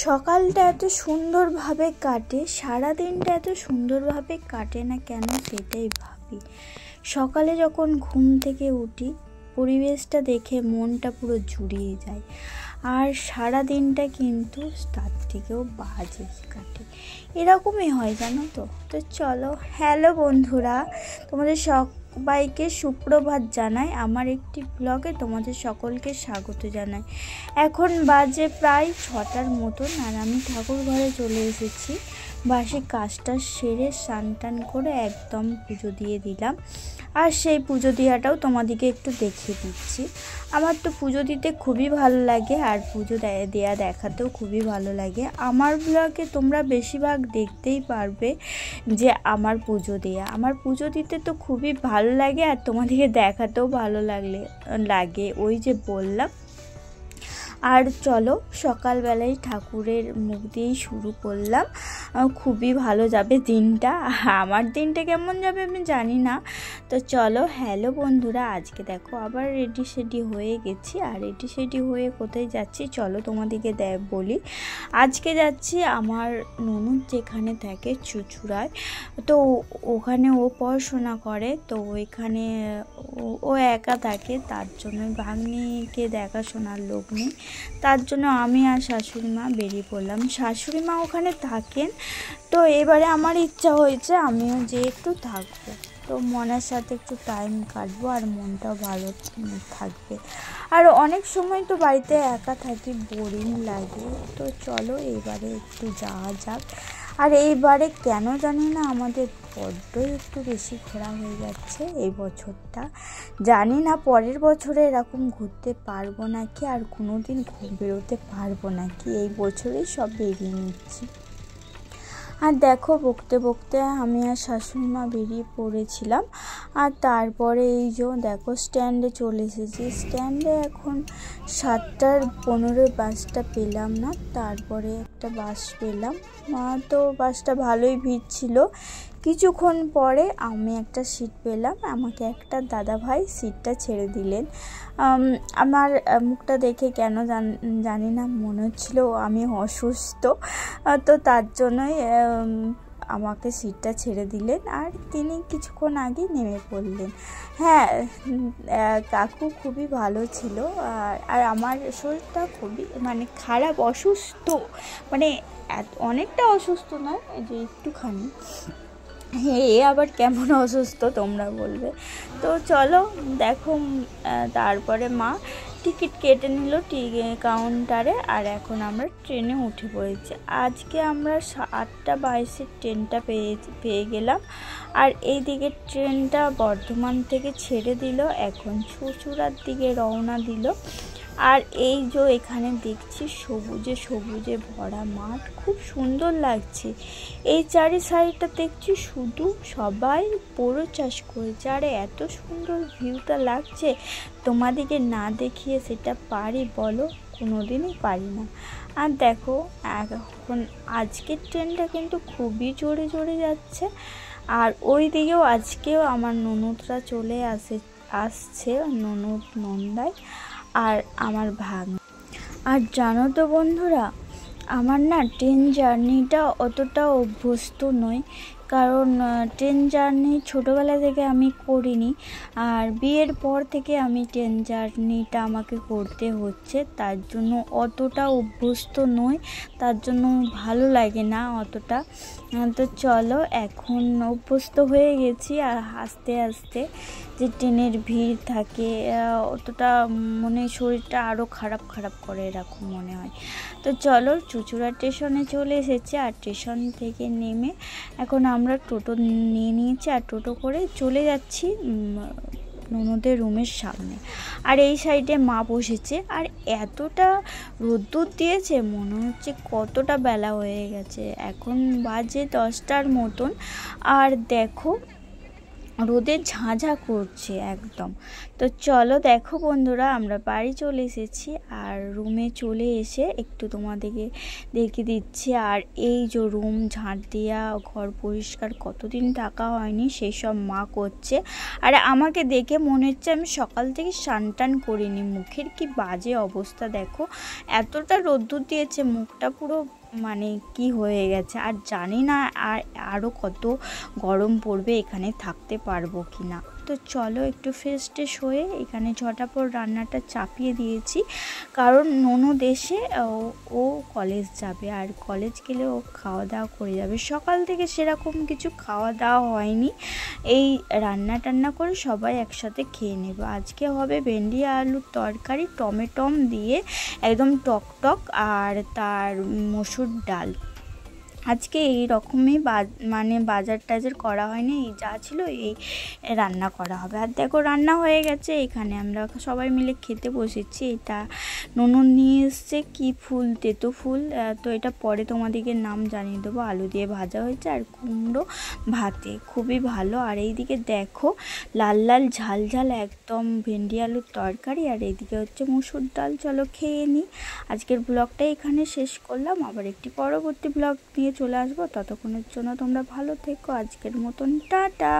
সকালটা এত সুন্দরভাবে কাটে, সারা দিনটা এত সুন্দরভাবে কাটে না কেন সেটাই ভাবি। সকালে যখন ঘুম থেকে উঠি পরিবেশটা দেখে মনটা পুরো জুড়িয়ে যায়, আর সারা দিনটা কিন্তু তার থেকেও বাজে কাটে। এরকমই হয় জানো তো। চলো, হ্যালো বন্ধুরা, তোমাদের সবাইকে সুপ্রভাত জানাই। আমার একটি ব্লগে তোমাদের সকলকে স্বাগত জানাই। এখন বাজে প্রায় 6টার মতন, আর আমি ঠাকুর ঘরে চলে এসেছি। বাসি কাজটা সেরে স্নান টান করে একদম পুজো দিয়ে দিলাম, আর সেই পুজো দেওয়াটাও তোমাদেরকে একটু দেখিয়ে দিচ্ছি। আমার তো পুজো দিতে খুবই ভালো লাগে, আর পুজো দেওয়া দেখাতেও খুবই ভালো লাগে। আমার ব্লগে তোমরা বেশিরভাগ দেখতেই পারবে যে আমার পুজো দিতে তো খুবই ভালো লাগে, আর তোমাদেরকে দেখাতেও ভালো লাগে ওই যে বললাম। আর চলো, সকালবেলায় ঠাকুরের মুখ দিয়েই শুরু করলাম। খুবই ভালো যাবে দিনটা। আমার দিনটা কেমন যাবে আমি জানি না। তো চলো, হ্যালো বন্ধুরা, আজকে দেখো আবার রেডি হয়ে গেছি। আর রেডি হয়ে কোথায় যাচ্ছি চলো তোমাদেরকে বলি। আজকে যাচ্ছি আমার ননদ যেখানে থাকে চুঁচুড়ায়, তো ওখানে ও পড়াশোনা করে। তো ওইখানে ও একা থাকে, তার জন্য ভাগ্নিকে দেখাশোনার লোক নেই, তার জন্য আমি আর শাশুড়ি মা বেরিয়ে পড়লাম। শাশুড়ি মা ওখানে থাকেন, তো এবারে আমার ইচ্ছা হয়েছে আমিও যে একটু থাকবো, তো মনের সাথে একটু টাইম কাটবো আর মনটাও ভালো থাকবে। আর অনেক সময় তো বাড়িতে একা থাকি, বোরিং লাগে। তো চলো এবারে একটু যাওয়া যাক। আর এইবারে কেন জানি না আমাদের বড্ডই একটু বেশি ঘোরা হয়ে যাচ্ছে এই বছরটা। জানি না পরের বছরে এরকম ঘুরতে পারবো নাকি, আর কোনো দিন বেরোতে পারবো নাকি। এই বছরেই সব বেরিয়ে নিচ্ছি। আর দেখো, বকতে বকতে আমি আর শাশুড়ি মা বেরিয়ে পড়েছিলাম। আর তারপরে এই যে দেখো স্ট্যান্ডে চলে এসেছি। স্ট্যান্ডে এখন 7:15 বাসটা পেলাম না, তারপরে একটা বাস পেলাম। তো বাসটা ভালোই ভিড় ছিল। কিছুক্ষণ পরে আমি একটা সিট পেলাম, আমাকে একটা দাদা ভাই সিটটা ছেড়ে দিলেন। আমার মুখটা দেখে কেন জানি না মনে হচ্ছিল আমি অসুস্থ, তো তার জন্যই আমাকে সিটটা ছেড়ে দিলেন। আর তিনি কিছুক্ষণ আগে নেমে পড়লেন। হ্যাঁ, কাকু খুবই ভালো ছিল। আর আমার শরীরটা খুবই খারাপ, অসুস্থ, অনেকটা অসুস্থ নয়, যে একটুখানি। হ্যাঁ, আবার কেমন অসুস্থ তোমরা বলবে। তো চলো দেখো, তারপরে মা টিকিট কেটে নিল কাউন্টারে, আর এখন আমরা ট্রেনে উঠে পড়েছি। আজকে আমরা 8:22 ট্রেনটা পেয়ে গেলাম। আর এই দিকে ট্রেনটা বর্ধমান থেকে ছেড়ে দিল, এখন চুঁচুড়ার দিকে রওনা দিল। আর এই যে এখানে দেখছি সবুজে ভরা মাঠ, খুব সুন্দর লাগছে। এই চারি সাইডটা দেখছি শুধু সবাই বোরো চাষ করেছে, আর এত সুন্দর ভিউটা লাগছে। তোমাদেরকে না দেখিয়ে সেটা পারি বলো? কোনোদিনই পারি না। আর দেখো এখন আজকের ট্রেনটা কিন্তু খুবই জোরে যাচ্ছে। আর ওই দিকেও আজকেও আমার ননদরা চলে আসছে, নন্দাই আর আমার ভাগ্নি। আর জানো তো বন্ধুরা, আমার না ট্রেন জার্নিটা অতটা অভ্যস্ত নই, কারণ ট্রেন জার্নি ছোটোবেলা থেকে আমি করিনি। আর বিয়ের পর থেকে আমি ট্রেন জার্নিটা আমাকে করতে হচ্ছে, তার জন্য অতটা অভ্যস্ত নই, তার জন্য ভালো লাগে না অতটা। তো চলো, এখন অভ্যস্ত হয়ে গেছি। আর আস্তে আস্তে যে ট্রেনের ভিড় থাকে, অতটা শরীরটা আরও খারাপ করে এরকম মনে হয়। তো চলো, চুঁচুড়া স্টেশনে চলে এসেছি। আর স্টেশন থেকে নেমে এখন আমরা টোটো নিয়ে নিয়েছি, আর টোটো করে চলে যাচ্ছি ননদের রুমের সামনে। আর এই সাইডে মা বসেছে, আর এতটা রোদ্দুর দিয়েছে মনে হচ্ছে কতটা বেলা হয়ে গেছে। এখন বাজে 10টার মতন, আর দেখো রোদের ঝাঁঝা করছে একদম। তো চলো দেখো বন্ধুরা, আমরা বাড়ি চলে এসেছি আর রুমে চলে এসে একটু তোমাদেরকে দেখে দিচ্ছি। আর এই যে রুম ঝাঁট দেওয়া, ঘর পরিষ্কার কতদিন থাকা হয়নি সেই সব মা করছে। আর আমাকে দেখে মনে হচ্ছে আমি সকাল থেকে স্নান টান করিনি। মুখের কি বাজে অবস্থা দেখো, এতটা রোদ্দুর দিয়েছে, মুখটা পুরো মানে কি হয়ে গেছে। আর জানি না আরও কত গরম পড়বে, এখানে থাকতে পারবো কি না। তো চলো একটু ফ্রেশ ট্রেশ হয়ে এখানে ঝটাপট রান্নাটা চাপিয়ে দিয়েছি, কারণ ননদ এসে ও কলেজ যাবে, আর কলেজ গেলে ও খাওয়া দাওয়া করে যাবে। সকাল থেকে সেরকম কিছু খাওয়া দাওয়া হয়নি, এই রান্না টান্না করে সবাই একসাথে খেয়ে নেব। আজকে হবে ভেন্ডি আলুর তরকারি টমেটম দিয়ে, একদম টক টক, আর তার মসুর ডাল। আজকে এই রকমই মানে বাজার টাজার করা হয়নি, এই যা ছিল এই রান্না করা হবে। আর দেখো রান্না হয়ে গেছে, এখানে আমরা সবাই মিলে খেতে বসেছি। এটা ননদ নিয়ে এসছে কি ফুল, তেতো ফুল, তো এটা পরে তোমাদেরকে নাম জানিয়ে দেবো। আলু দিয়ে ভাজা হয়েছে আর কুমড়ো ভাতে, খুবই ভালো। আর এইদিকে দেখো লাল লাল ঝাল ঝাল একদম ভেন্ডি আলুর তরকারি, আর এইদিকে হচ্ছে মসুর ডাল। চলো খেয়ে নিই। আজকের ব্লগটা এখানে শেষ করলাম, আবার একটি পরবর্তী ব্লগ নিয়ে চলে আসবো। ততক্ষণের জন্য তোমরা ভালো থেকো, আজকের মতন টাটা।